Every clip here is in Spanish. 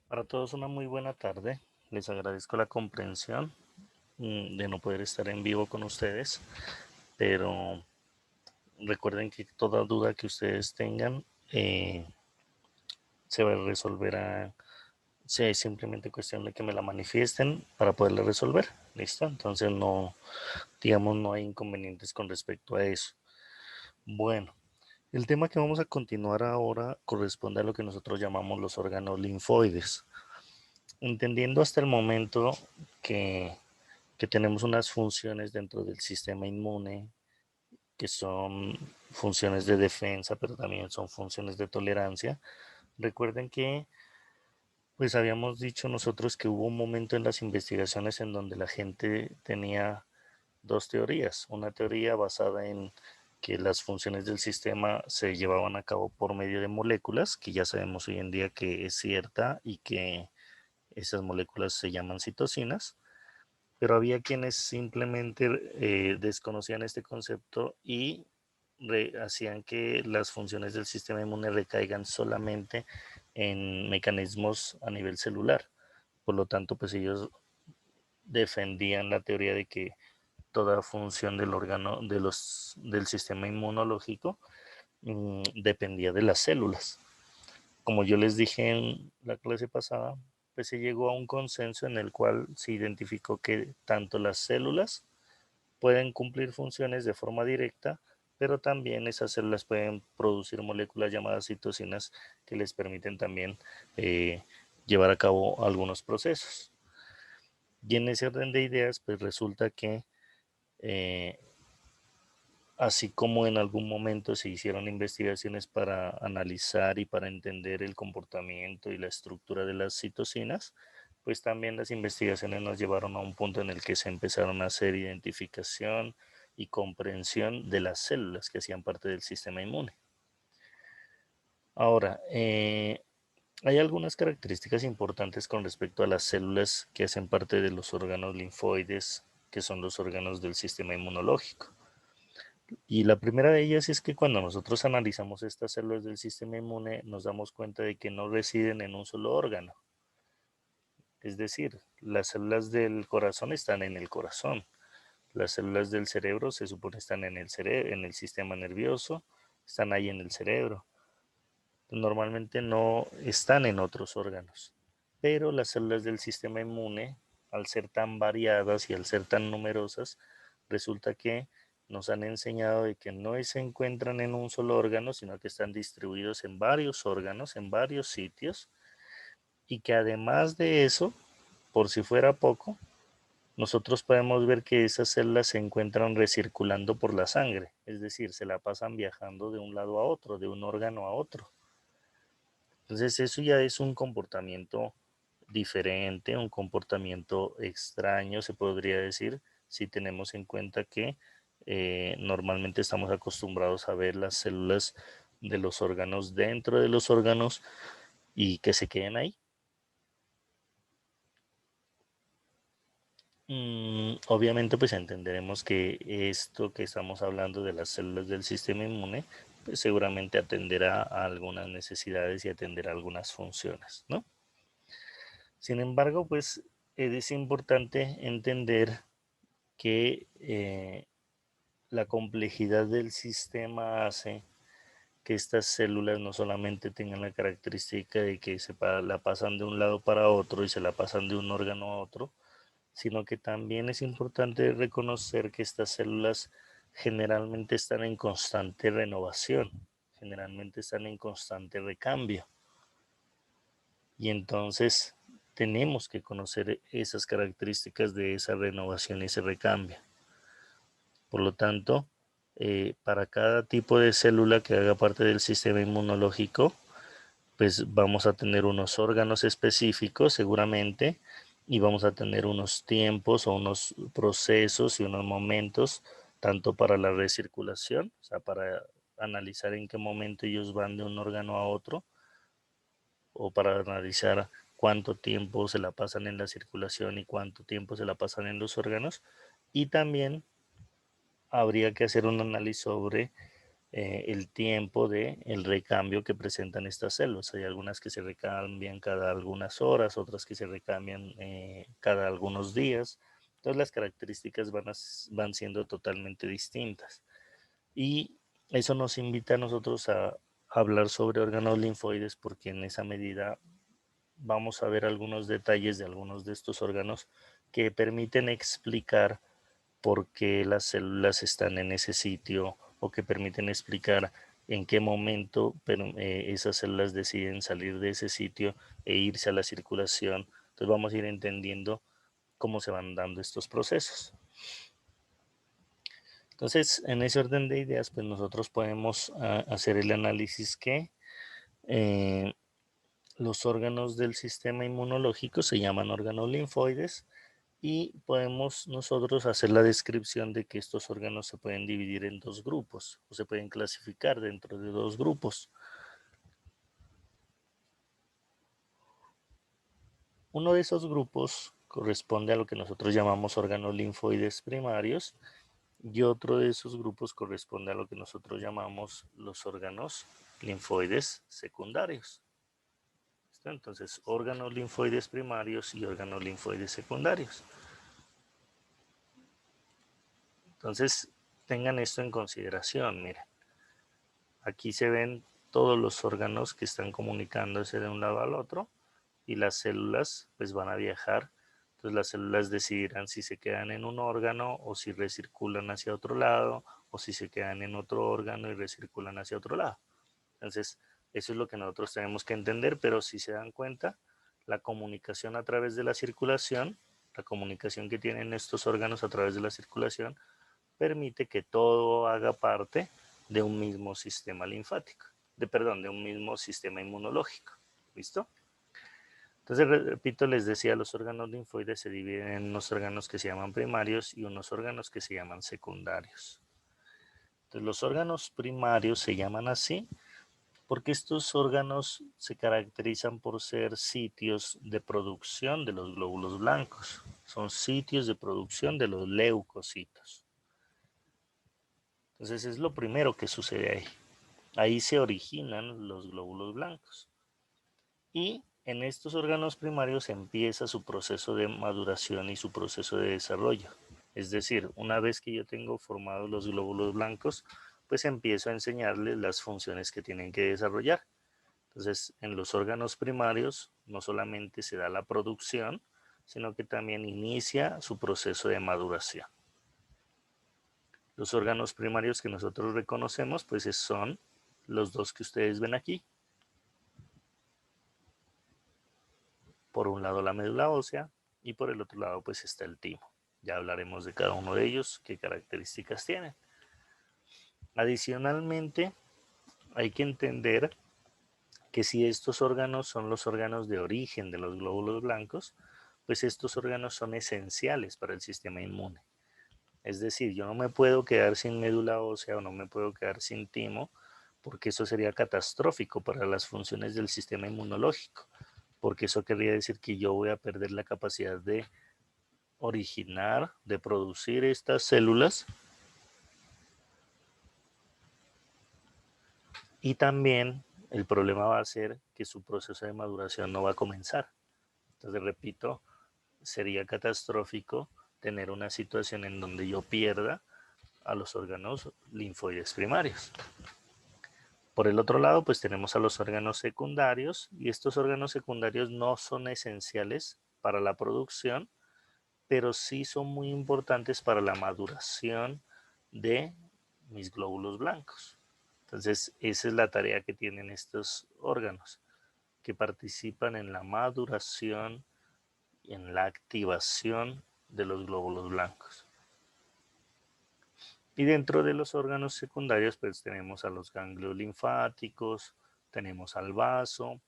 Para todos una muy buena tarde. Les agradezco la comprensión de no poder estar en vivo con ustedes, pero recuerden que toda duda que ustedes tengan se va a resolver es simplemente cuestión de que me la manifiesten para poderla resolver. ¿Listo? Entonces no, digamos, no hay inconvenientes con respecto a eso. Bueno, el tema que vamos a continuar ahora corresponde a lo que nosotros llamamos los órganos linfoides. Entendiendo hasta el momento que que tenemos unas funciones dentro del sistema inmune que son funciones de defensa, pero también son funciones de tolerancia. Recuerden que, pues habíamos dicho nosotros que hubo un momento en las investigaciones en donde la gente tenía dos teorías. Una teoría basada en que las funciones del sistema se llevaban a cabo por medio de moléculas, que ya sabemos hoy en día que es cierta y que esas moléculas se llaman citocinas, pero había quienes simplemente desconocían este concepto y hacían que las funciones del sistema inmune recaigan solamente en mecanismos a nivel celular. Por lo tanto, pues ellos defendían la teoría de que toda función del órgano del sistema inmunológico dependía de las células. Como yo les dije en la clase pasada, pues se llegó a un consenso en el cual se identificó que tanto las células pueden cumplir funciones de forma directa, pero también esas células pueden producir moléculas llamadas citocinas que les permiten también eh, llevar a cabo algunos procesos. Y en ese orden de ideas, pues resulta que eh, así como en algún momento se hicieron investigaciones para analizar y para entender el comportamiento y la estructura de las citocinas, pues también las investigaciones nos llevaron a un punto en el que se empezaron a hacer identificación y comprensión de las células que hacían parte del sistema inmune. Ahora, hay algunas características importantes con respecto a las células que hacen parte de los órganos linfoides, que son los órganos del sistema inmunológico. Y la primera de ellas es que cuando nosotros analizamos estas células del sistema inmune, nos damos cuenta de que no residen en un solo órgano. Es decir, las células del corazón están en el corazón, las células del cerebro se supone están en el cerebro, en el sistema nervioso, están ahí en el cerebro. Normalmente no están en otros órganos, pero las células del sistema inmune, al ser tan variadas y al ser tan numerosas, resulta que nos han enseñado de que no se encuentran en un solo órgano, sino que están distribuidos en varios órganos, en varios sitios, y que además de eso, por si fuera poco, nosotros podemos ver que esas células se encuentran recirculando por la sangre, es decir, se la pasan viajando de un lado a otro, de un órgano a otro. Entonces eso ya es un comportamiento diferente, un comportamiento extraño, se podría decir, si tenemos en cuenta que normalmente estamos acostumbrados a ver las células de los órganos dentro de los órganos y que se queden ahí. Obviamente pues entenderemos que esto que estamos hablando de las células del sistema inmune, pues seguramente atenderá a algunas necesidades y atenderá a algunas funciones, ¿no? Sin embargo, pues es importante entender que la complejidad del sistema hace que estas células no solamente tengan la característica de que la pasan de un lado para otro y se la pasan de un órgano a otro, sino que también es importante reconocer que estas células generalmente están en constante renovación, generalmente están en constante recambio. Y entonces tenemos que conocer esas características de esa renovación y ese recambio. Por lo tanto, para cada tipo de célula que haga parte del sistema inmunológico, pues vamos a tener unos órganos específicos seguramente y vamos a tener unos tiempos o unos procesos y unos momentos, tanto para la recirculación, o sea, para analizar en qué momento ellos van de un órgano a otro, o para analizar cuánto tiempo se la pasan en la circulación y cuánto tiempo se la pasan en los órganos. Y también habría que hacer un análisis sobre el tiempo de el recambio que presentan estas células. Hay algunas que se recambian cada algunas horas, otras que se recambian cada algunos días. Entonces las características van siendo totalmente distintas. Y eso nos invita a nosotros a hablar sobre órganos linfoides, porque en esa medida vamos a ver algunos detalles de algunos de estos órganos que permiten explicar por qué las células están en ese sitio, o que permiten explicar en qué momento esas células deciden salir de ese sitio e irse a la circulación. Entonces vamos a ir entendiendo cómo se van dando estos procesos. Entonces, en ese orden de ideas, pues nosotros podemos hacer el análisis que los órganos del sistema inmunológico se llaman órganos linfoides, y podemos nosotros hacer la descripción de que estos órganos se pueden dividir en dos grupos, o se pueden clasificar dentro de dos grupos. Uno de esos grupos corresponde a lo que nosotros llamamos órganos linfoides primarios, y otro de esos grupos corresponde a lo que nosotros llamamos los órganos linfoides secundarios. Entonces, órganos linfoides primarios y órganos linfoides secundarios. Entonces, tengan esto en consideración, miren. Aquí se ven todos los órganos que están comunicándose de un lado al otro, y las células pues van a viajar. Entonces las células decidirán si se quedan en un órgano o si recirculan hacia otro lado, o si se quedan en otro órgano y recirculan hacia otro lado. Entonces eso es lo que nosotros tenemos que entender, pero si se dan cuenta, la comunicación a través de la circulación, la comunicación que tienen estos órganos a través de la circulación, permite que todo haga parte de un mismo sistema linfático, de un mismo sistema inmunológico. ¿Listo? Entonces, repito, les decía, los órganos linfoides se dividen en unos órganos que se llaman primarios y unos órganos que se llaman secundarios. Entonces, los órganos primarios se llaman así porque estos órganos se caracterizan por ser sitios de producción de los glóbulos blancos. Son sitios de producción de los leucocitos. Entonces, es lo primero que sucede ahí. Ahí se originan los glóbulos blancos. Y en estos órganos primarios empieza su proceso de maduración y su proceso de desarrollo. Es decir, una vez que yo tengo formados los glóbulos blancos, pues empiezo a enseñarles las funciones que tienen que desarrollar. Entonces, en los órganos primarios no solamente se da la producción, sino que también inicia su proceso de maduración. Los órganos primarios que nosotros reconocemos, pues son los dos que ustedes ven aquí. Por un lado la médula ósea y por el otro lado pues está el timo. Ya hablaremos de cada uno de ellos, qué características tienen. Adicionalmente, hay que entender que si estos órganos son los órganos de origen de los glóbulos blancos, pues estos órganos son esenciales para el sistema inmune. Es decir, yo no me puedo quedar sin médula ósea o no me puedo quedar sin timo, porque eso sería catastrófico para las funciones del sistema inmunológico, porque eso querría decir que yo voy a perder la capacidad de originar, de producir estas células, y también el problema va a ser que su proceso de maduración no va a comenzar. Entonces, repito, sería catastrófico tener una situación en donde yo pierda a los órganos linfoides primarios. Por el otro lado, pues tenemos a los órganos secundarios, y estos órganos secundarios no son esenciales para la producción, pero sí son muy importantes para la maduración de mis glóbulos blancos. Entonces, esa es la tarea que tienen estos órganos, que participan en la maduración y en la activación de los glóbulos blancos. Y dentro de los órganos secundarios, pues tenemos a los ganglios linfáticos, tenemos al vaso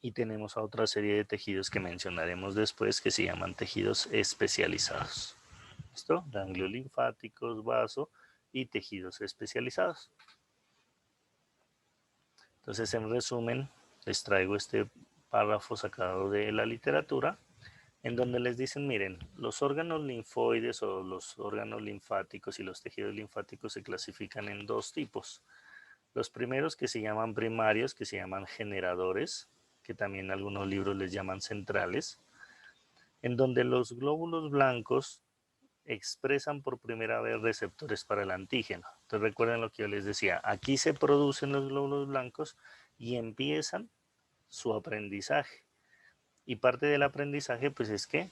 y tenemos a otra serie de tejidos que mencionaremos después, que se llaman tejidos especializados. ¿Listo? Ganglios linfáticos, vaso y tejidos especializados. Entonces, en resumen, les traigo este párrafo sacado de la literatura, en donde les dicen, miren, los órganos linfoides o los órganos linfáticos y los tejidos linfáticos se clasifican en dos tipos. Los primeros que se llaman primarios, que se llaman generadores, que también algunos libros les llaman centrales, en donde los glóbulos blancos expresan por primera vez receptores para el antígeno. Entonces recuerden lo que yo les decía, aquí se producen los glóbulos blancos y empiezan su aprendizaje. Y parte del aprendizaje pues es que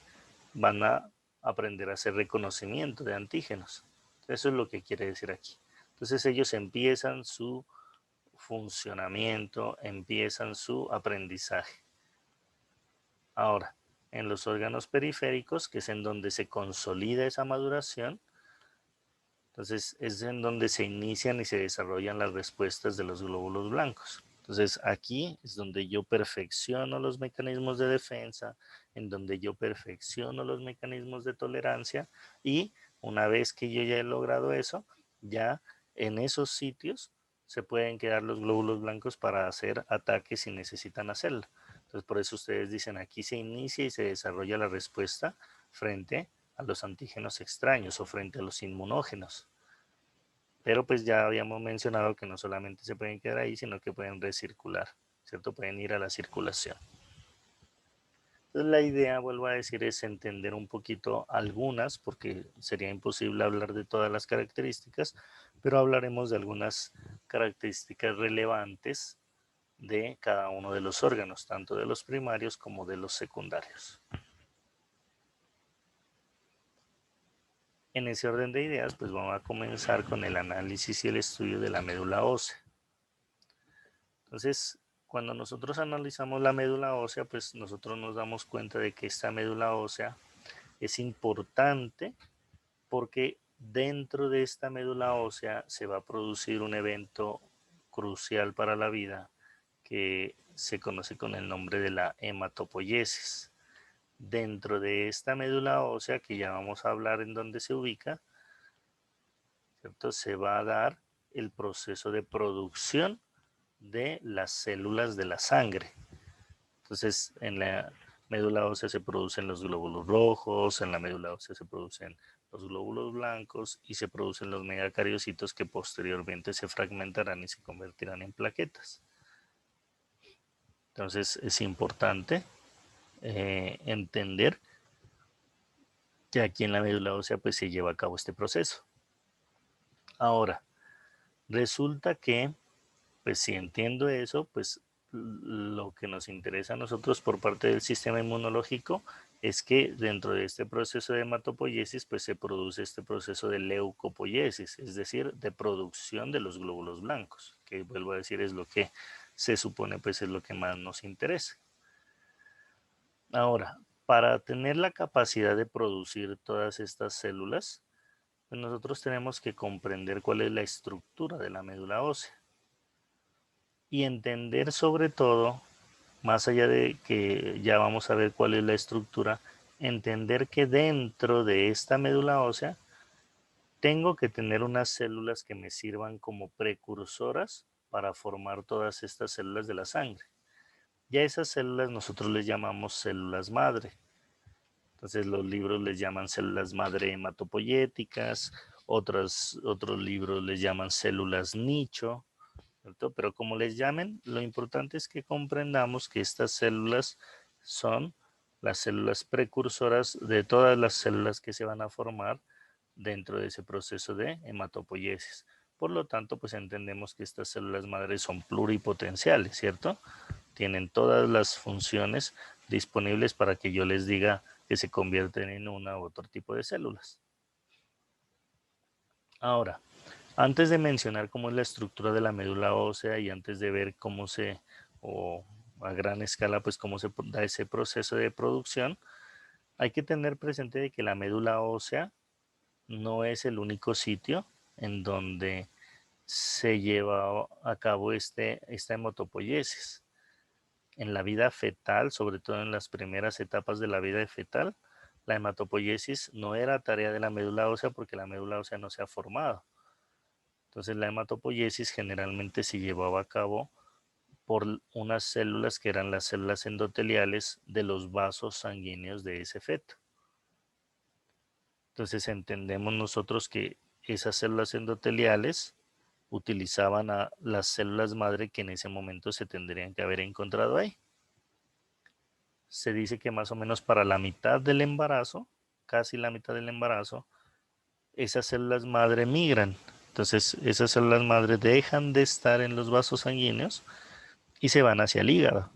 van a aprender a hacer reconocimiento de antígenos. Eso es lo que quiere decir aquí. Entonces ellos empiezan su funcionamiento, empiezan su aprendizaje. Ahora, en los órganos periféricos, que es en donde se consolida esa maduración, entonces es en donde se inician y se desarrollan las respuestas de los glóbulos blancos. Entonces aquí es donde yo perfecciono los mecanismos de defensa, en donde yo perfecciono los mecanismos de tolerancia y una vez que yo ya he logrado eso, ya en esos sitios se pueden quedar los glóbulos blancos para hacer ataques si necesitan hacerlo. Entonces por eso ustedes dicen aquí se inicia y se desarrolla la respuesta frente a los antígenos extraños o frente a los inmunógenos. Pero pues ya habíamos mencionado que no solamente se pueden quedar ahí, sino que pueden recircular, ¿cierto? Pueden ir a la circulación. Entonces la idea, vuelvo a decir, es entender un poquito algunas, porque sería imposible hablar de todas las características, pero hablaremos de algunas características relevantes de cada uno de los órganos, tanto de los primarios como de los secundarios. En ese orden de ideas, pues vamos a comenzar con el análisis y el estudio de la médula ósea. Entonces, cuando nosotros analizamos la médula ósea, pues nosotros nos damos cuenta de que esta médula ósea es importante porque dentro de esta médula ósea se va a producir un evento crucial para la vida que se conoce con el nombre de la hematopoiesis. Dentro de esta médula ósea, que ya vamos a hablar en dónde se ubica, ¿cierto? Se va a dar el proceso de producción de las células de la sangre. Entonces, en la médula ósea se producen los glóbulos rojos, en la médula ósea se producen los glóbulos blancos y se producen los megacariocitos que posteriormente se fragmentarán y se convertirán en plaquetas. Entonces, es importante entender que aquí en la médula ósea pues se lleva a cabo este proceso. Ahora, resulta que, pues si entiendo eso, pues lo que nos interesa a nosotros por parte del sistema inmunológico es que dentro de este proceso de hematopoiesis pues se produce este proceso de leucopoiesis, es decir, de producción de los glóbulos blancos, que vuelvo a decir es lo que se supone pues es lo que más nos interesa. Ahora, para tener la capacidad de producir todas estas células, pues nosotros tenemos que comprender cuál es la estructura de la médula ósea y entender sobre todo, más allá de que ya vamos a ver cuál es la estructura, entender que dentro de esta médula ósea tengo que tener unas células que me sirvan como precursoras para formar todas estas células de la sangre. Ya esas células nosotros les llamamos células madre. Entonces los libros les llaman células madre hematopoyéticas, otros libros les llaman células nicho, ¿cierto? Pero como les llamen, lo importante es que comprendamos que estas células son las células precursoras de todas las células que se van a formar dentro de ese proceso de hematopoiesis. Por lo tanto, pues entendemos que estas células madres son pluripotenciales, ¿cierto? Tienen todas las funciones disponibles para que yo les diga que se convierten en una u otro tipo de células. Ahora, antes de mencionar cómo es la estructura de la médula ósea y antes de ver cómo o a gran escala, pues cómo se da ese proceso de producción, hay que tener presente de que la médula ósea no es el único sitio en donde se lleva a cabo esta hematopoiesis. En la vida fetal, sobre todo en las primeras etapas de la vida fetal, la hematopoiesis no era tarea de la médula ósea porque la médula ósea no se ha formado. Entonces la hematopoiesis generalmente se llevaba a cabo por unas células que eran las células endoteliales de los vasos sanguíneos de ese feto. Entonces entendemos nosotros que esas células endoteliales utilizaban a las células madre que en ese momento se tendrían que haber encontrado ahí. Se dice que más o menos para la mitad del embarazo, casi la mitad del embarazo, esas células madre migran. Entonces esas células madre dejan de estar en los vasos sanguíneos y se van hacia el hígado.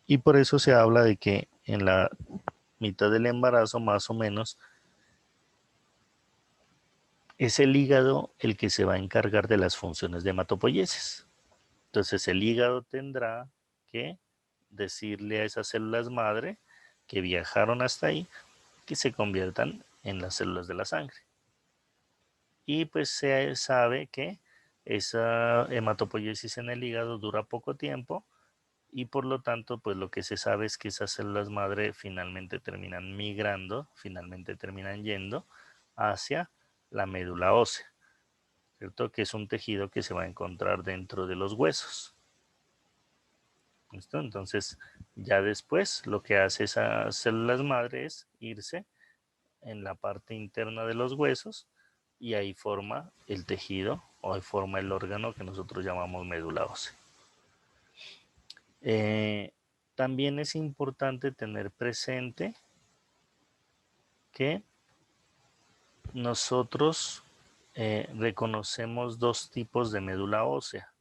Y por eso se habla de que en la mitad del embarazo más o menos es el hígado el que se va a encargar de las funciones de hematopoiesis. Entonces el hígado tendrá que decirle a esas células madre que viajaron hasta ahí que se conviertan en las células de la sangre. Y pues se sabe que esa hematopoiesis en el hígado dura poco tiempo y por lo tanto pues lo que se sabe es que esas células madre finalmente terminan migrando, finalmente terminan yendo hacia la médula ósea, ¿cierto? Que es un tejido que se va a encontrar dentro de los huesos. ¿Listo? Entonces, ya después lo que hace esas células madre es irse en la parte interna de los huesos y ahí forma el tejido o ahí forma el órgano que nosotros llamamos médula ósea. También es importante tener presente que nosotros reconocemos dos tipos de médula ósea.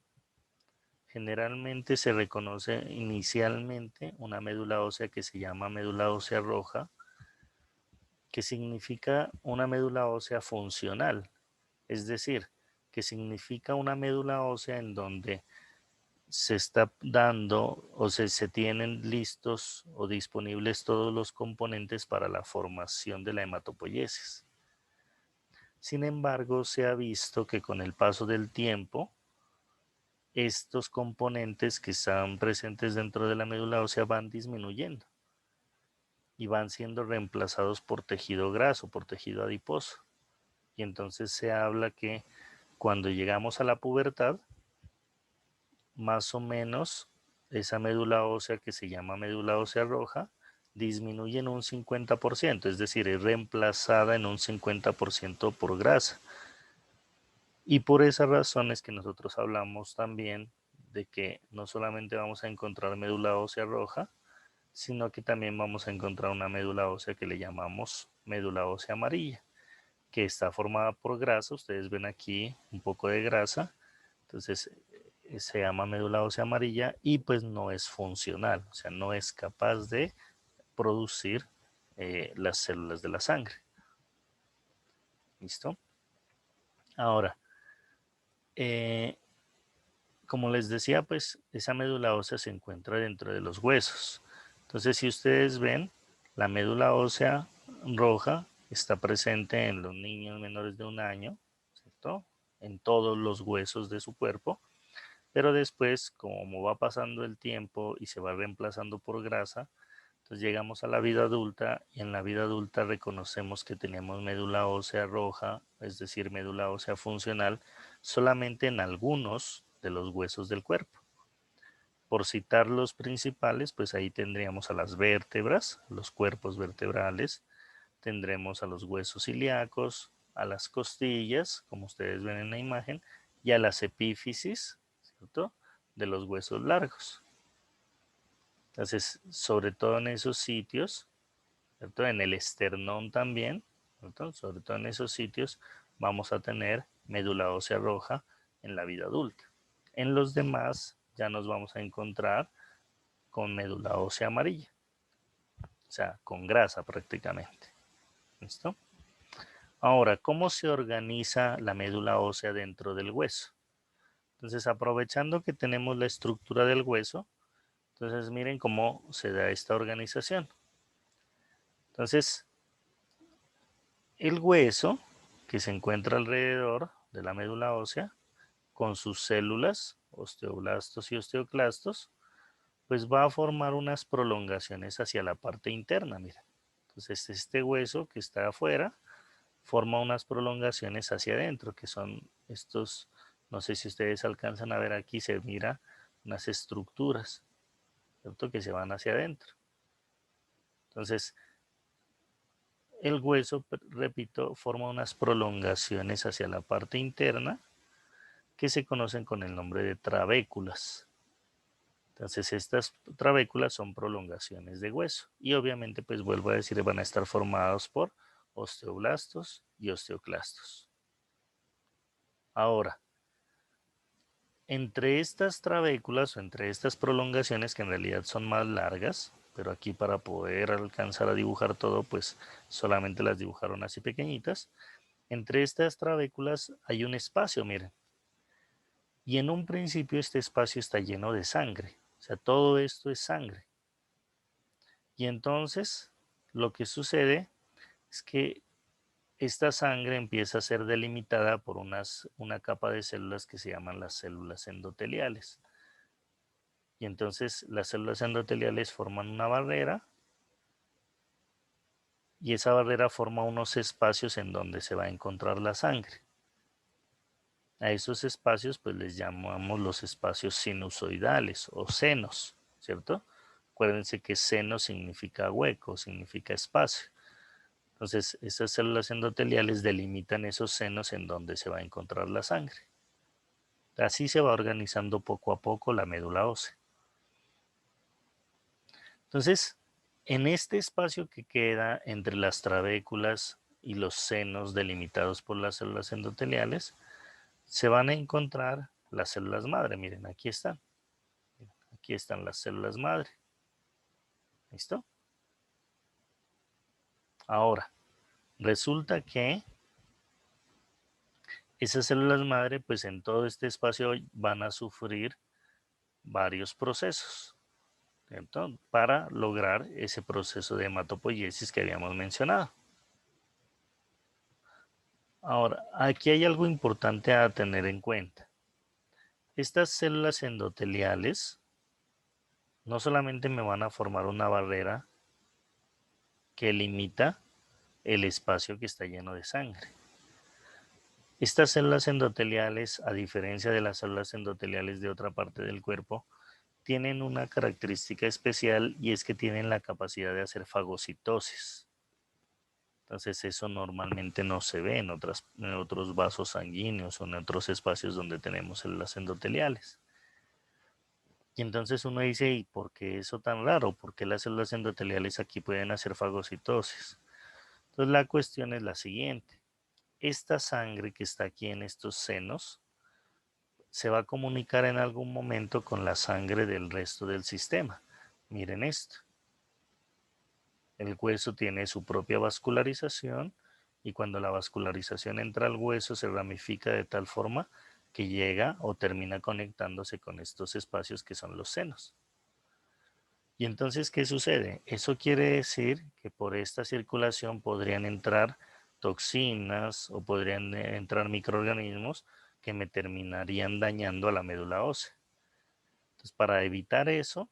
Generalmente se reconoce inicialmente una médula ósea que se llama médula ósea roja, que significa una médula ósea funcional, es decir, que significa una médula ósea en donde se está dando o se tienen listos o disponibles todos los componentes para la formación de la hematopoiesis. Sin embargo, se ha visto que con el paso del tiempo, estos componentes que están presentes dentro de la médula ósea van disminuyendo y van siendo reemplazados por tejido graso, por tejido adiposo. Y entonces se habla que cuando llegamos a la pubertad, más o menos esa médula ósea que se llama médula ósea roja disminuye en un 50%, es decir, es reemplazada en un 50% por grasa. Y por esa razón es que nosotros hablamos también de que no solamente vamos a encontrar médula ósea roja, sino que también vamos a encontrar una médula ósea que le llamamos médula ósea amarilla, que está formada por grasa. Ustedes ven aquí un poco de grasa, entonces se llama médula ósea amarilla y pues no es funcional, o sea, no es capaz de producir las células de la sangre. ¿Listo? Ahora, como les decía, pues esa médula ósea se encuentra dentro de los huesos. Entonces, si ustedes ven, la médula ósea roja está presente en los niños menores de 1 año, ¿cierto? En todos los huesos de su cuerpo, pero después, como va pasando el tiempo y se va reemplazando por grasa, entonces llegamos a la vida adulta y en la vida adulta reconocemos que tenemos médula ósea roja, es decir, médula ósea funcional, solamente en algunos de los huesos del cuerpo. Por citar los principales, pues ahí tendríamos a las vértebras, los cuerpos vertebrales, tendremos a los huesos ilíacos, a las costillas, como ustedes ven en la imagen, y a las epífisis, ¿cierto?, de los huesos largos. Entonces, sobre todo en esos sitios, ¿cierto?, en el esternón también, ¿cierto?, sobre todo en esos sitios, vamos a tener médula ósea roja en la vida adulta. En los demás ya nos vamos a encontrar con médula ósea amarilla, o sea, con grasa prácticamente. ¿Listo? Ahora, ¿cómo se organiza la médula ósea dentro del hueso? Entonces, aprovechando que tenemos la estructura del hueso, entonces miren cómo se da esta organización. Entonces, el hueso que se encuentra alrededor de la médula ósea, con sus células, osteoblastos y osteoclastos, pues va a formar unas prolongaciones hacia la parte interna, mira. Entonces, este hueso que está afuera forma unas prolongaciones hacia adentro, que son estos, no sé si ustedes alcanzan a ver aquí, se mira unas estructuras, ¿cierto? Que se van hacia adentro. Entonces, el hueso, repito, forma unas prolongaciones hacia la parte interna que se conocen con el nombre de trabéculas. Entonces estas trabéculas son prolongaciones de hueso y obviamente pues vuelvo a decir van a estar formados por osteoblastos y osteoclastos. Ahora, entre estas trabéculas o entre estas prolongaciones que en realidad son más largas, pero aquí para poder alcanzar a dibujar todo pues solamente las dibujaron así pequeñitas, entre estas trabéculas hay un espacio, miren. Y en un principio este espacio está lleno de sangre, o sea, todo esto es sangre. Y entonces lo que sucede es que esta sangre empieza a ser delimitada por una capa de células que se llaman las células endoteliales. Y entonces las células endoteliales forman una barrera y esa barrera forma unos espacios en donde se va a encontrar la sangre. A esos espacios pues les llamamos los espacios sinusoidales o senos, ¿cierto? Acuérdense que seno significa hueco, significa espacio. Entonces, esas células endoteliales delimitan esos senos en donde se va a encontrar la sangre. Así se va organizando poco a poco la médula ósea. Entonces, en este espacio que queda entre las trabéculas y los senos delimitados por las células endoteliales, se van a encontrar las células madre. Miren, aquí están. Aquí están las células madre. ¿Listo? Ahora, resulta que esas células madre, pues en todo este espacio van a sufrir varios procesos, ¿cierto? Para lograr ese proceso de hematopoiesis que habíamos mencionado. Ahora, aquí hay algo importante a tener en cuenta. Estas células endoteliales no solamente me van a formar una barrera que limita el espacio que está lleno de sangre. Estas células endoteliales, a diferencia de las células endoteliales de otra parte del cuerpo, tienen una característica especial y es que tienen la capacidad de hacer fagocitosis. Entonces eso normalmente no se ve en otros vasos sanguíneos o en otros espacios donde tenemos células endoteliales. Y entonces uno dice, ¿y por qué eso tan raro? ¿Por qué las células endoteliales aquí pueden hacer fagocitosis? Entonces la cuestión es la siguiente. Esta sangre que está aquí en estos senos se va a comunicar en algún momento con la sangre del resto del sistema. Miren esto. El hueso tiene su propia vascularización y cuando la vascularización entra al hueso se ramifica de tal forma que llega o termina conectándose con estos espacios que son los senos. Y entonces, ¿qué sucede? Eso quiere decir que por esta circulación podrían entrar toxinas o podrían entrar microorganismos que me terminarían dañando a la médula ósea. Entonces, para evitar eso,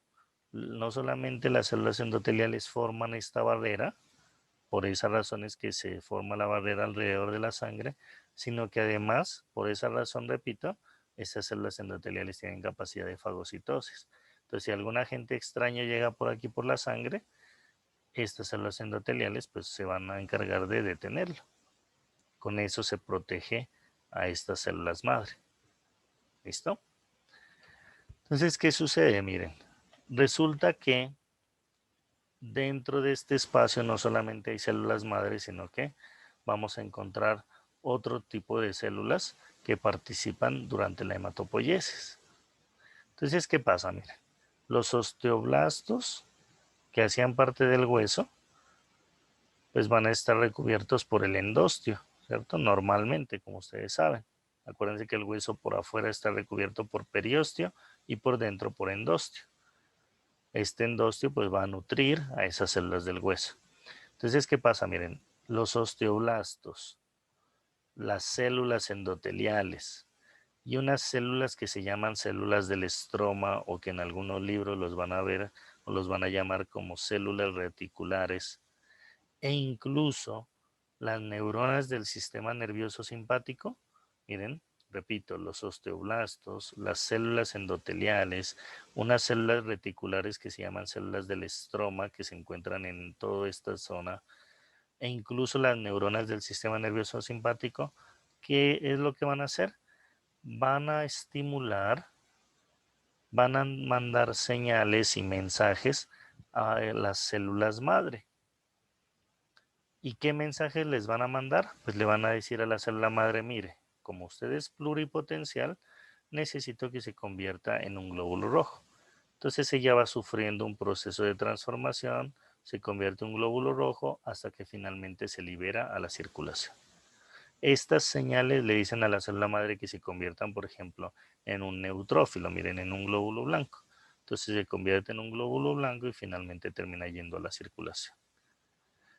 no solamente las células endoteliales forman esta barrera, por esas razones que se forma la barrera alrededor de la sangre, sino que además, por esa razón, repito, esas células endoteliales tienen capacidad de fagocitosis. Entonces, si algún agente extraño llega por aquí por la sangre, estas células endoteliales pues se van a encargar de detenerlo. Con eso se protege a estas células madre. ¿Listo? Entonces, ¿qué sucede? Miren, resulta que dentro de este espacio no solamente hay células madre, sino que vamos a encontrar otro tipo de células que participan durante la hematopoiesis. Entonces, ¿qué pasa? Miren, los osteoblastos que hacían parte del hueso, pues van a estar recubiertos por el endostio, ¿cierto? Normalmente, como ustedes saben. Acuérdense que el hueso por afuera está recubierto por periostio y por dentro por endostio. Este endostio pues va a nutrir a esas células del hueso. Entonces, ¿qué pasa? Miren, los osteoblastos, las células endoteliales y unas células que se llaman células del estroma o que en algunos libros los van a ver o los van a llamar como células reticulares e incluso las neuronas del sistema nervioso simpático, miren, repito, los osteoblastos, las células endoteliales, unas células reticulares que se llaman células del estroma que se encuentran en toda esta zona, e incluso las neuronas del sistema nervioso simpático. ¿Qué es lo que van a hacer? Van a estimular, van a mandar señales y mensajes a las células madre. ¿Y qué mensajes les van a mandar? Pues le van a decir a la célula madre, mire, como usted es pluripotencial, necesito que se convierta en un glóbulo rojo. Entonces ella va sufriendo un proceso de transformación, se convierte en un glóbulo rojo hasta que finalmente se libera a la circulación. Estas señales le dicen a la célula madre que se conviertan, por ejemplo, en un neutrófilo, miren, en un glóbulo blanco. Entonces se convierte en un glóbulo blanco y finalmente termina yendo a la circulación.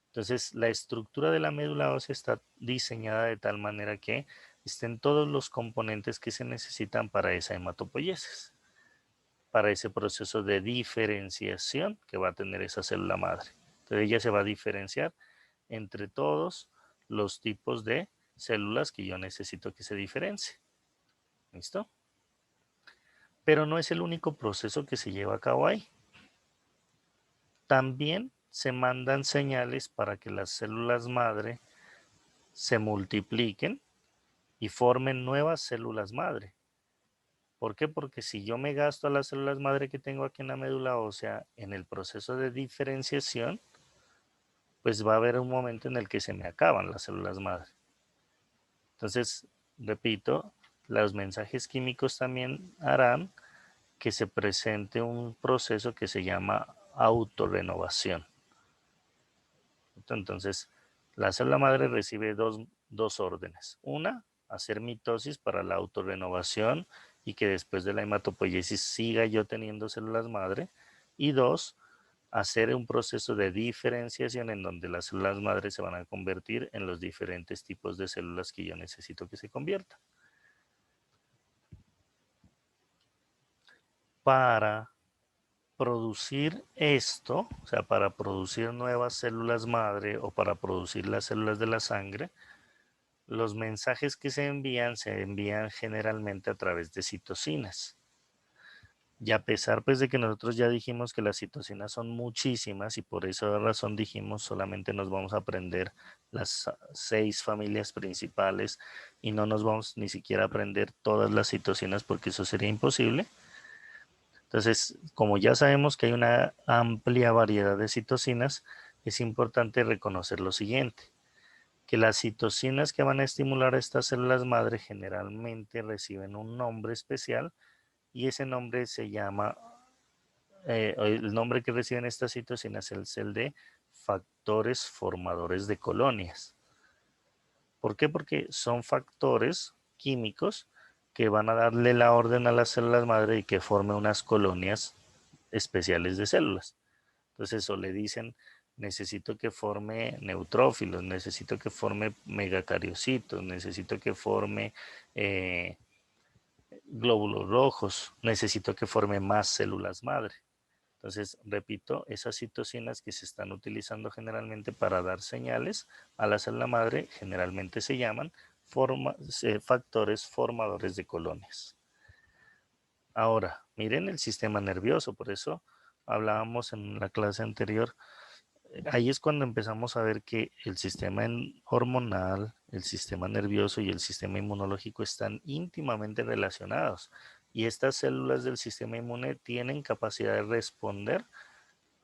Entonces, la estructura de la médula ósea está diseñada de tal manera que estén todos los componentes que se necesitan para esa hematopoiesis, para ese proceso de diferenciación que va a tener esa célula madre. Entonces, ella se va a diferenciar entre todos los tipos de células que yo necesito que se diferencie. ¿Listo? Pero no es el único proceso que se lleva a cabo ahí. También se mandan señales para que las células madre se multipliquen y formen nuevas células madre. ¿Por qué? Porque si yo me gasto a las células madre que tengo aquí en la médula ósea en el proceso de diferenciación, pues va a haber un momento en el que se me acaban las células madre. Entonces, repito, los mensajes químicos también harán que se presente un proceso que se llama autorrenovación. Entonces, la célula madre recibe dos órdenes. Una, hacer mitosis para la autorrenovación y que después de la hematopoiesis siga yo teniendo células madre. Y dos, hacer un proceso de diferenciación en donde las células madre se van a convertir en los diferentes tipos de células que yo necesito que se conviertan. Para producir esto, o sea, para producir nuevas células madre o para producir las células de la sangre, los mensajes que se envían generalmente a través de citocinas. Y a pesar pues de que nosotros ya dijimos que las citocinas son muchísimas y por esa razón dijimos solamente nos vamos a aprender las 6 familias principales y no nos vamos ni siquiera a aprender todas las citocinas porque eso sería imposible. Entonces, como ya sabemos que hay una amplia variedad de citocinas, es importante reconocer lo siguiente, que las citocinas que van a estimular a estas células madre generalmente reciben un nombre especial y ese nombre se llama, el nombre que reciben estas citocinas es el de factores formadores de colonias. ¿Por qué? Porque son factores químicos que van a darle la orden a las células madre y que forme unas colonias especiales de células. Entonces eso le dicen, necesito que forme neutrófilos, necesito que forme megacariocitos, necesito que forme glóbulos rojos, necesito que forme más células madre. Entonces, repito, esas citocinas que se están utilizando generalmente para dar señales a la célula madre generalmente se llaman factores formadores de colonias. Ahora, miren el sistema nervioso, por eso hablábamos en la clase anterior. Ahí es cuando empezamos a ver que el sistema hormonal, el sistema nervioso y el sistema inmunológico están íntimamente relacionados. Y estas células del sistema inmune tienen capacidad de responder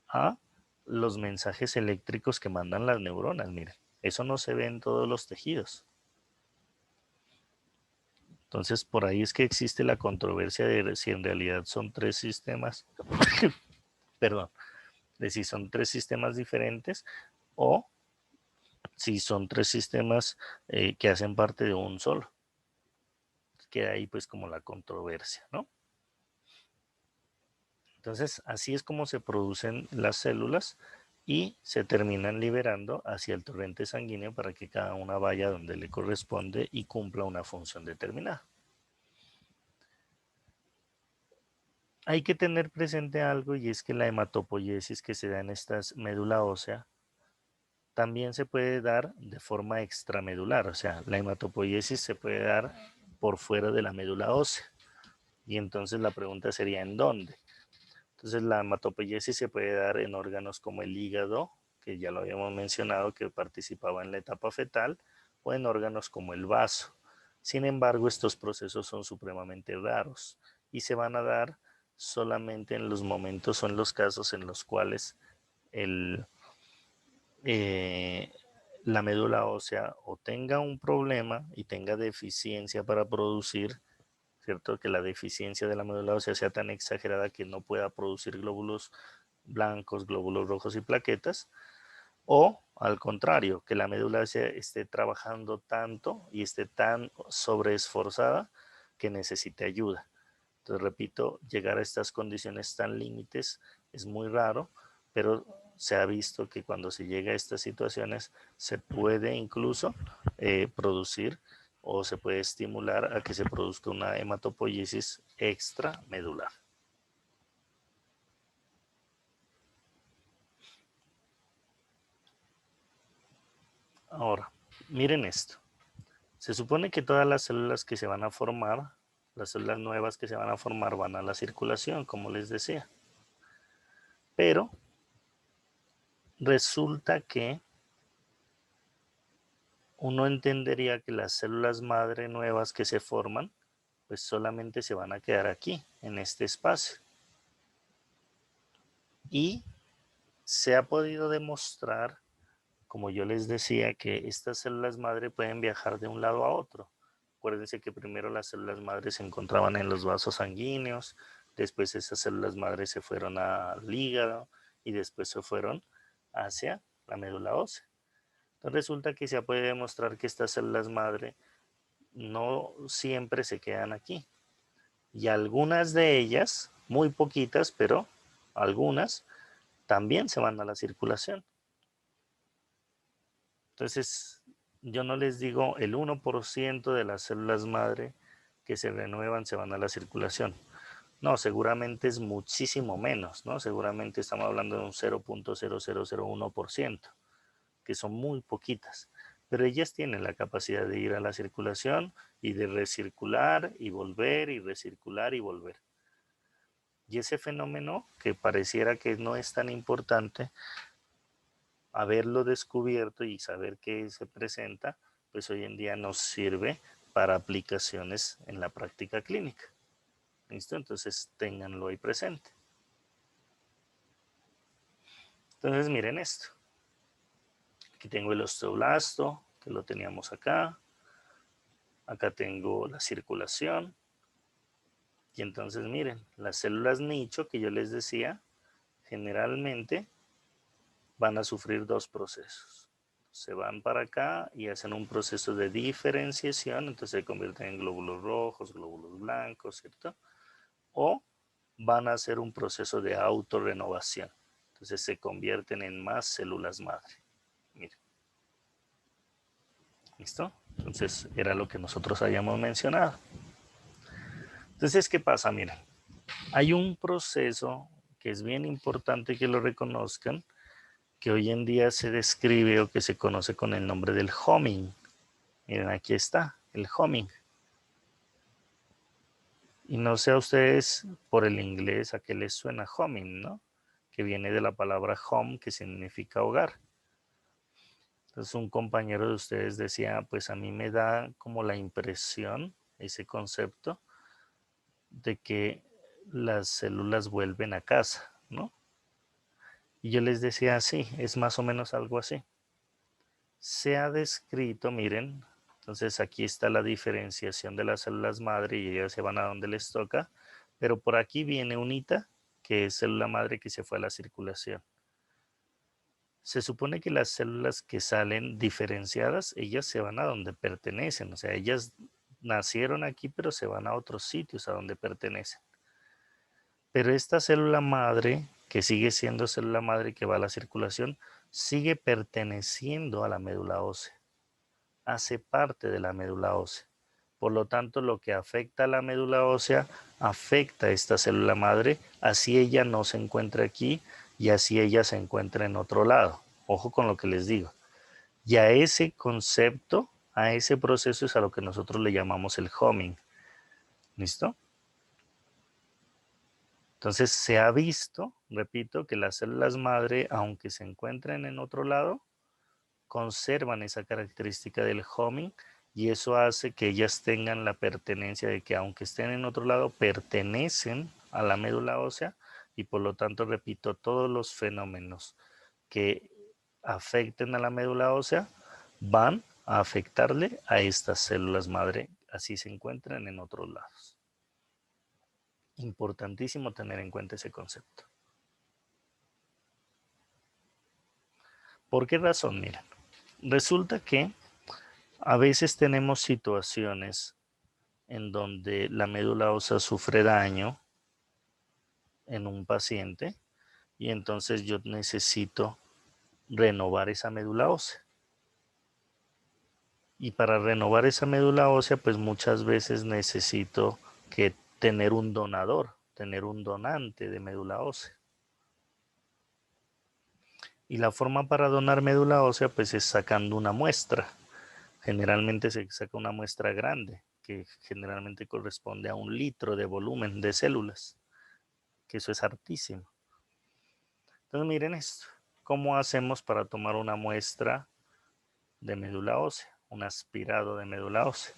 a los mensajes eléctricos que mandan las neuronas. Miren, eso no se ve en todos los tejidos. Entonces, por ahí es que existe la controversia de si en realidad son 3 sistemas, perdón, de si son 3 sistemas diferentes o si son 3 sistemas que hacen parte de un solo. Queda ahí pues como la controversia, ¿no? Entonces, así es como se producen las células y se terminan liberando hacia el torrente sanguíneo para que cada una vaya donde le corresponde y cumpla una función determinada. Hay que tener presente algo y es que la hematopoiesis que se da en esta médula ósea también se puede dar de forma extramedular, o sea, la hematopoiesis se puede dar por fuera de la médula ósea. Y entonces la pregunta sería, ¿en dónde? Entonces la hematopoiesis se puede dar en órganos como el hígado, que ya lo habíamos mencionado, que participaba en la etapa fetal, o en órganos como el vaso. Sin embargo, estos procesos son supremamente raros y se van a dar solamente en los momentos o en los casos en los cuales la médula ósea o tenga un problema y tenga deficiencia para producir, ¿cierto? Que la deficiencia de la médula ósea sea tan exagerada que no pueda producir glóbulos blancos, glóbulos rojos y plaquetas, o al contrario, que la médula ósea esté trabajando tanto y esté tan sobreesforzada que necesite ayuda. Entonces, repito, llegar a estas condiciones tan límites es muy raro, pero se ha visto que cuando se llega a estas situaciones se puede incluso producir o se puede estimular a que se produzca una hematopoiesis extramedular. Ahora, miren esto. Se supone que todas las células que se van a formar, las células nuevas que se van a formar van a la circulación, como les decía. Pero resulta que uno entendería que las células madre nuevas que se forman, pues solamente se van a quedar aquí, en este espacio. Y se ha podido demostrar, como yo les decía, que estas células madre pueden viajar de un lado a otro. Acuérdense que primero las células madre se encontraban en los vasos sanguíneos, después esas células madre se fueron al hígado y después se fueron hacia la médula ósea. Entonces resulta que se puede demostrar que estas células madre no siempre se quedan aquí. Y algunas de ellas, muy poquitas, pero algunas, también se van a la circulación. Entonces, yo no les digo el 1% de las células madre que se renuevan se van a la circulación. No, seguramente es muchísimo menos, ¿no? Seguramente estamos hablando de un 0.0001%, que son muy poquitas. Pero ellas tienen la capacidad de ir a la circulación y de recircular y volver y recircular y volver. Y ese fenómeno, que pareciera que no es tan importante, haberlo descubierto y saber que se presenta, pues hoy en día nos sirve para aplicaciones en la práctica clínica. ¿Listo? Entonces ténganlo ahí presente. Entonces miren esto. Aquí tengo el osteoblasto, que lo teníamos acá. Acá tengo la circulación. Y entonces miren, las células nicho que yo les decía, generalmente van a sufrir dos procesos. Se van para acá y hacen un proceso de diferenciación, entonces se convierten en glóbulos rojos, glóbulos blancos, ¿cierto? O van a hacer un proceso de autorrenovación. Entonces se convierten en más células madre. Miren. ¿Listo? Entonces era lo que nosotros habíamos mencionado. Entonces, ¿qué pasa? Miren, hay un proceso que es bien importante que lo reconozcan, que hoy en día se describe o que se conoce con el nombre del homing. Miren, aquí está, el homing. Y no sé a ustedes por el inglés a qué les suena homing, ¿no? Que viene de la palabra home, que significa hogar. Entonces un compañero de ustedes decía, pues a mí me da como la impresión, ese concepto, de que las células vuelven a casa, ¿no? Y yo les decía, sí, es más o menos algo así. Se ha descrito, miren, entonces aquí está la diferenciación de las células madre y ellas se van a donde les toca, pero por aquí viene unita, que es célula madre que se fue a la circulación. Se supone que las células que salen diferenciadas, ellas se van a donde pertenecen, o sea, ellas nacieron aquí, pero se van a otros sitios a donde pertenecen. Pero esta célula madre, que sigue siendo célula madre que va a la circulación, sigue perteneciendo a la médula ósea, hace parte de la médula ósea. Por lo tanto, lo que afecta a la médula ósea afecta a esta célula madre, así ella no se encuentra aquí y así ella se encuentra en otro lado. Ojo con lo que les digo. Ya ese concepto A ese proceso es a lo que nosotros le llamamos el homing. ¿Listo? Entonces se ha visto, repito, que las células madre, aunque se encuentren en otro lado, conservan esa característica del homing y eso hace que ellas tengan la pertenencia de que aunque estén en otro lado, pertenecen a la médula ósea y por lo tanto, repito, todos los fenómenos que afecten a la médula ósea van a afectarle a estas células madre, así se encuentran en otros lados. Importantísimo tener en cuenta ese concepto. ¿Por qué razón? Miren, resulta que a veces tenemos situaciones en donde la médula ósea sufre daño en un paciente y entonces yo necesito renovar esa médula ósea. Y para renovar esa médula ósea, pues muchas veces necesito que tener un donador, tener un donante de médula ósea. Y la forma para donar médula ósea, pues es sacando una muestra. Generalmente se saca una muestra grande, que generalmente corresponde a 1 litro de volumen de células, que eso es hartísimo. Entonces miren esto, ¿cómo hacemos para tomar una muestra de médula ósea, un aspirado de médula ósea?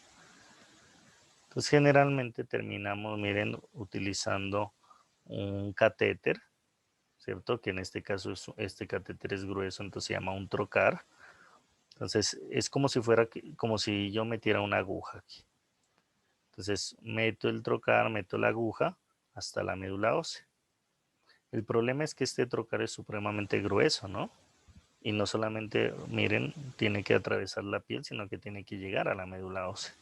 Entonces generalmente terminamos, miren, utilizando un catéter, ¿cierto? Que en este caso este catéter es grueso, entonces se llama un trocar. Entonces es como si fuera, como si yo metiera una aguja aquí. Entonces meto el trocar, meto la aguja hasta la médula ósea. El problema es que este trocar es supremamente grueso, ¿no? Y no solamente, miren, tiene que atravesar la piel, sino que tiene que llegar a la médula ósea.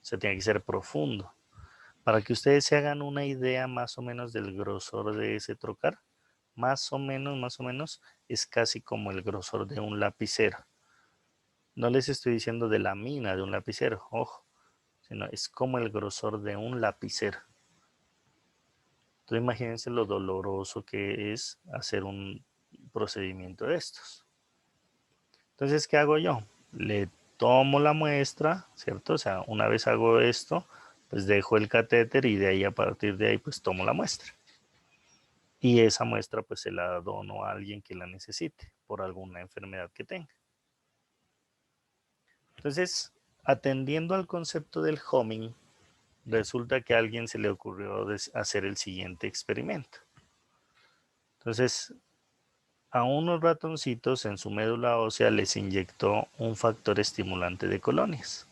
O sea, tiene que ser profundo. Para que ustedes se hagan una idea más o menos del grosor de ese trocar, más o menos, es casi como el grosor de un lapicero. No les estoy diciendo de la mina de un lapicero, ojo, sino es como el grosor de un lapicero. Entonces imagínense lo doloroso que es hacer un procedimiento de estos. Entonces, ¿qué hago yo? Le tomo la muestra, ¿cierto? O sea, una vez hago esto, pues dejo el catéter y de ahí a partir de ahí pues tomo la muestra. Y esa muestra pues se la dono a alguien que la necesite por alguna enfermedad que tenga. Entonces, atendiendo al concepto del homing, resulta que a alguien se le ocurrió hacer el siguiente experimento. Entonces, a unos ratoncitos en su médula ósea les inyectó un factor estimulante de colonias.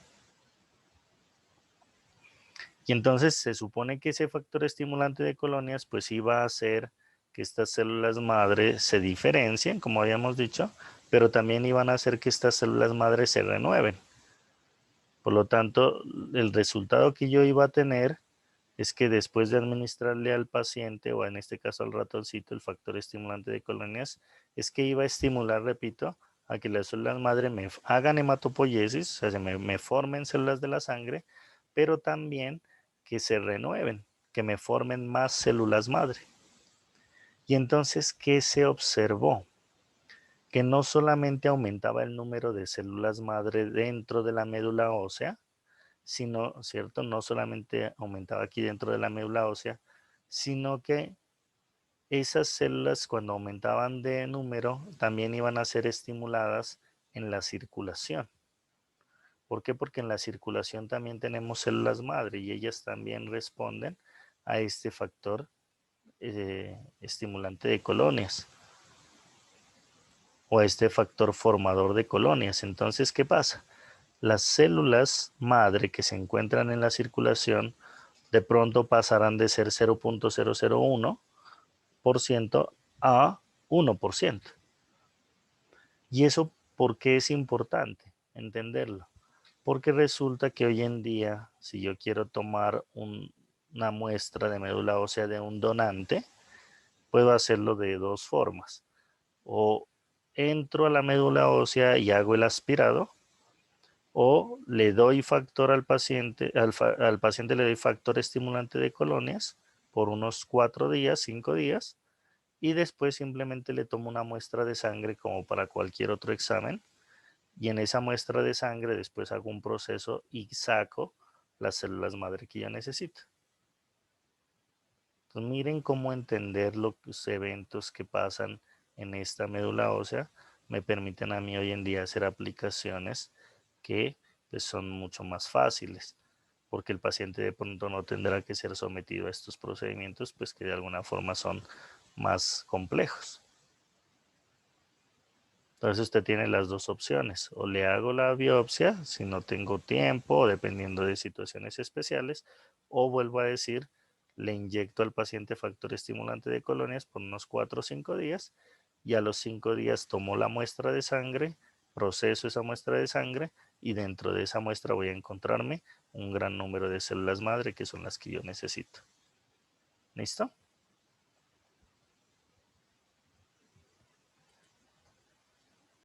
Y entonces se supone que ese factor estimulante de colonias pues iba a hacer que estas células madre se diferencien, como habíamos dicho, pero también iban a hacer que estas células madre se renueven. Por lo tanto, el resultado que yo iba a tener es que después de administrarle al paciente, o en este caso al ratoncito, el factor estimulante de colonias, es que iba a estimular, repito, a que las células madre me hagan hematopoiesis, o sea, me formen células de la sangre, pero también que se renueven, que me formen más células madre. Y entonces, ¿qué se observó? Que no solamente aumentaba el número de células madre dentro de la médula ósea, sino, ¿cierto? No solamente aumentaba aquí dentro de la médula ósea, sino que esas células cuando aumentaban de número también iban a ser estimuladas en la circulación. ¿Por qué? Porque en la circulación también tenemos células madre y ellas también responden a este factor estimulante de colonias o a este factor formador de colonias. Entonces, ¿qué pasa? Las células madre que se encuentran en la circulación de pronto pasarán de ser 0.001% a 1%. ¿Y eso por qué es importante entenderlo? Porque resulta que hoy en día, si yo quiero tomar una muestra de médula ósea de un donante, puedo hacerlo de dos formas. O entro a la médula ósea y hago el aspirado, o le doy factor al paciente, al paciente le doy factor estimulante de colonias por unos 4 días, 5 días, y después simplemente le tomo una muestra de sangre como para cualquier otro examen y en esa muestra de sangre después hago un proceso y saco las células madre que yo necesito. Entonces miren cómo entender los eventos que pasan en esta médula ósea me permiten a mí hoy en día hacer aplicaciones que pues, son mucho más fáciles, porque el paciente de pronto no tendrá que ser sometido a estos procedimientos, pues que de alguna forma son más complejos. Entonces usted tiene las dos opciones, o le hago la biopsia si no tengo tiempo o dependiendo de situaciones especiales, o vuelvo a decir, le inyecto al paciente factor estimulante de colonias por unos 4 o 5 días y a los 5 días tomo la muestra de sangre, proceso esa muestra de sangre y dentro de esa muestra voy a encontrarme un gran número de células madre que son las que yo necesito. ¿Listo?